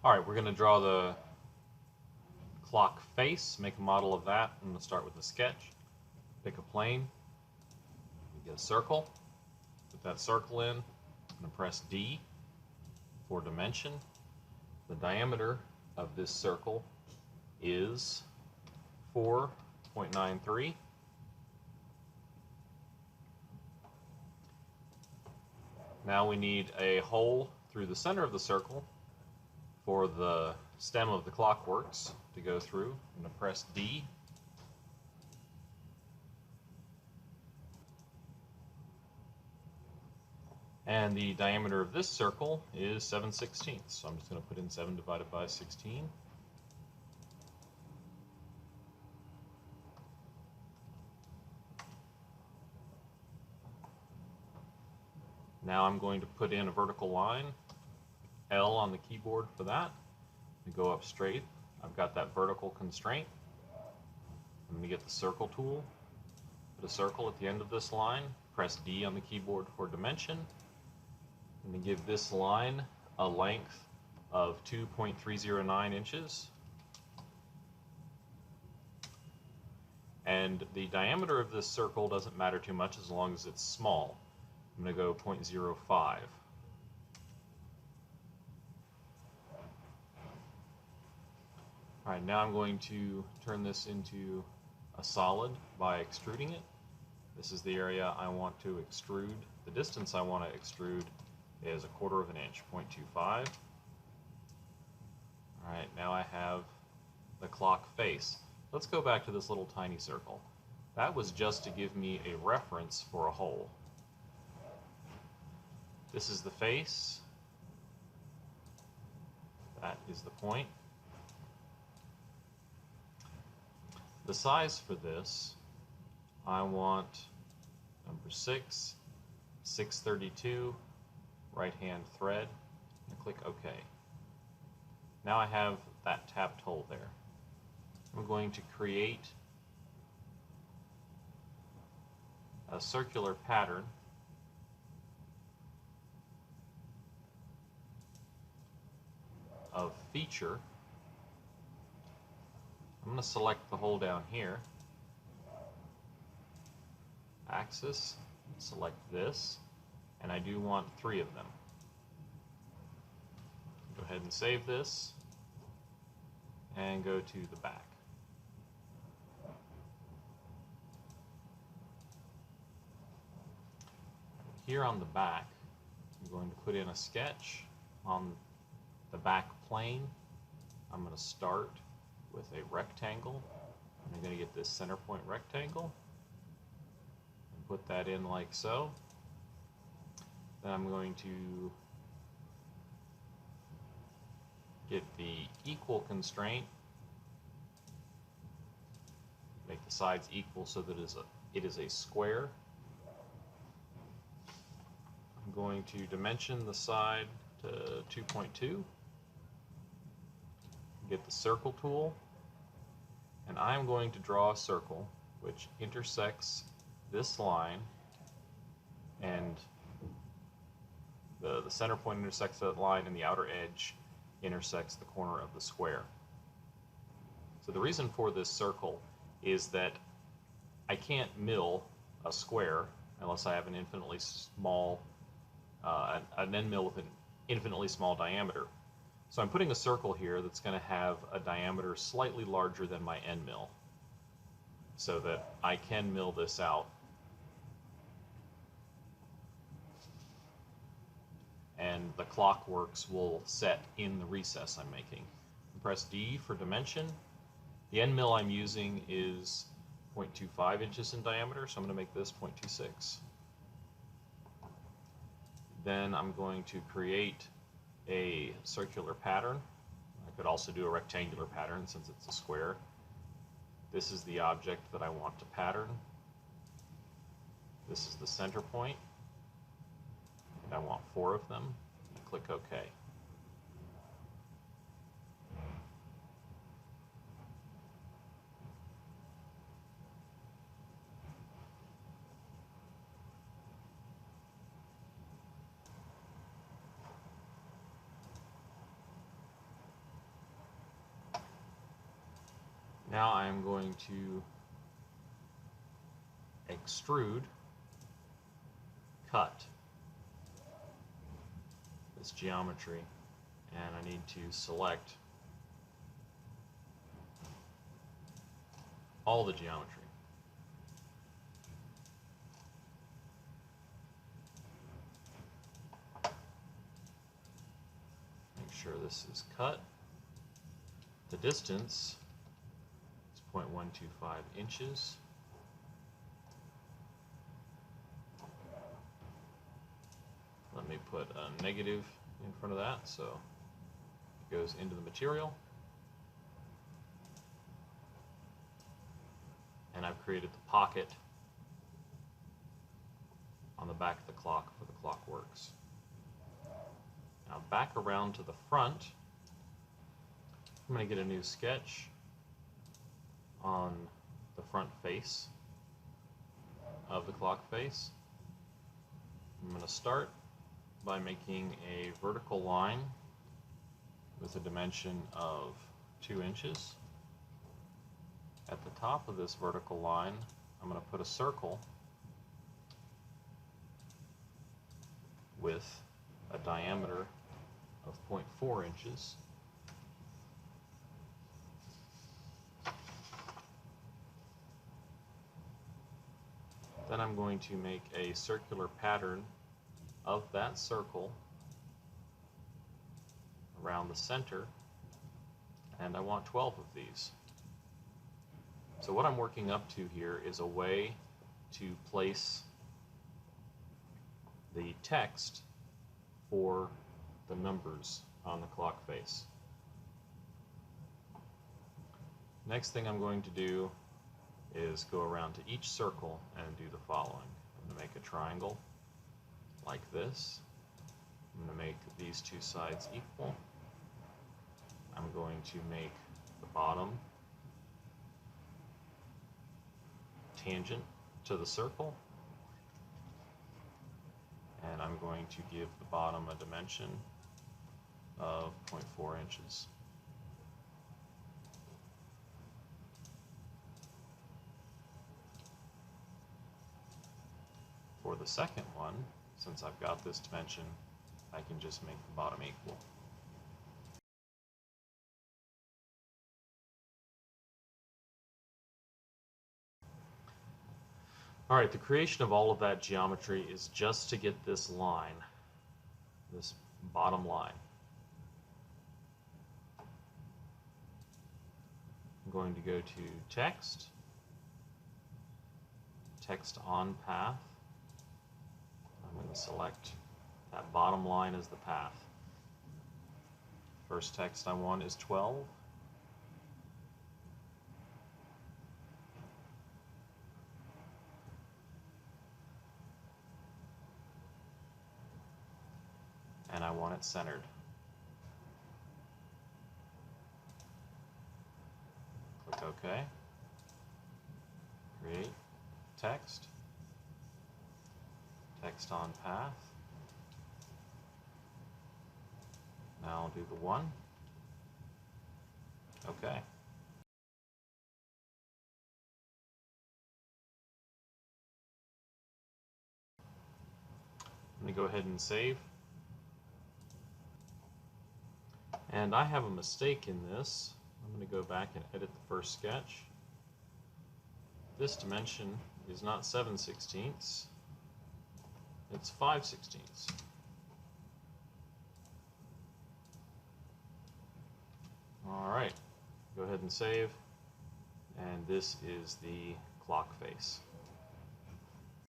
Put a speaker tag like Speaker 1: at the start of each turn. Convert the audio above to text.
Speaker 1: Alright, we're going to draw the clock face, make a model of that. I'm going to start with a sketch. Pick a plane, get a circle, put that circle in, I'm going to press D for dimension. The diameter of this circle is 4.93. Now we need a hole through the center of the circle for the stem of the clockworks to go through. I'm going to press D. And the diameter of this circle is 7/16. So I'm just going to put in 7 divided by 16. Now I'm going to put in a vertical line, L on the keyboard for that. To go up straight, I've got that vertical constraint. I'm going to get the circle tool, put a circle at the end of this line, press D on the keyboard for dimension. I'm going to give this line a length of 2.309 inches. And the diameter of this circle doesn't matter too much as long as it's small. I'm going to go 0.05. Alright, now I'm going to turn this into a solid by extruding it. This is the area I want to extrude. The distance I want to extrude is 1/4 inch, 0.25. Alright, now I have the clock face. Let's go back to this little tiny circle. That was just to give me a reference for a hole. This is the face. That is the point. The size for this, I want number 6, 632, right-hand thread, and click OK. Now I have that tapped hole there. I'm going to create a circular pattern of feature. I'm going to select the hole down here, axis, select this, and I do want 3 of them. Go ahead and save this and go to the back. Here on the back, I'm going to put in a sketch on the back plane. I'm going to start with a rectangle. I'm going to get this center point rectangle and put that in like so. Then I'm going to get the equal constraint, make the sides equal so that it is a square. I'm going to dimension the side to 2.2, get the circle tool, and I'm going to draw a circle which intersects this line, and the center point intersects that line, and the outer edge intersects the corner of the square. So the reason for this circle is that I can't mill a square unless I have an infinitely small, an end mill with an infinitely small diameter. So I'm putting a circle here that's going to have a diameter slightly larger than my end mill, so that I can mill this out. And the clockworks will set in the recess I'm making. Press D for dimension. The end mill I'm using is 0.25 inches in diameter, so I'm going to make this 0.26. Then I'm going to create a circular pattern. I could also do a rectangular pattern since it's a square. This is the object that I want to pattern. This is the center point, and I want 4 of them. Click OK. Now I am going to extrude, cut this geometry, and I need to select all the geometry. Make sure this is cut. The distance is 0.125 inches. Let me put a negative in front of that so it goes into the material. And I've created the pocket on the back of the clock where the clock works. Now back around to the front, I'm going to get a new sketch on the front face of the clock face. I'm going to start by making a vertical line with a dimension of 2 inches. At the top of this vertical line, I'm going to put a circle with a diameter of 0.4 inches. Then I'm going to make a circular pattern of that circle around the center, and I want 12 of these. So what I'm working up to here is a way to place the text for the numbers on the clock face. Next thing I'm going to do is go around to each circle and do the following. I'm going to make a triangle like this. I'm going to make these two sides equal. I'm going to make the bottom tangent to the circle, and I'm going to give the bottom a dimension of 0.4 inches. For the second one, since I've got this dimension, I can just make the bottom equal. Alright, the creation of all of that geometry is just to get this line, this bottom line. I'm going to go to text, text on path. I'm going to select that bottom line as the path. First text I want is 12. And I want it centered. Click OK. Create text. Text on path. Now I'll do the 1. OK. I'm going to go ahead and save. And I have a mistake in this. I'm going to go back and edit the first sketch. This dimension is not 7/16, it's 5/16. Alright, go ahead and save. And this is the clock face.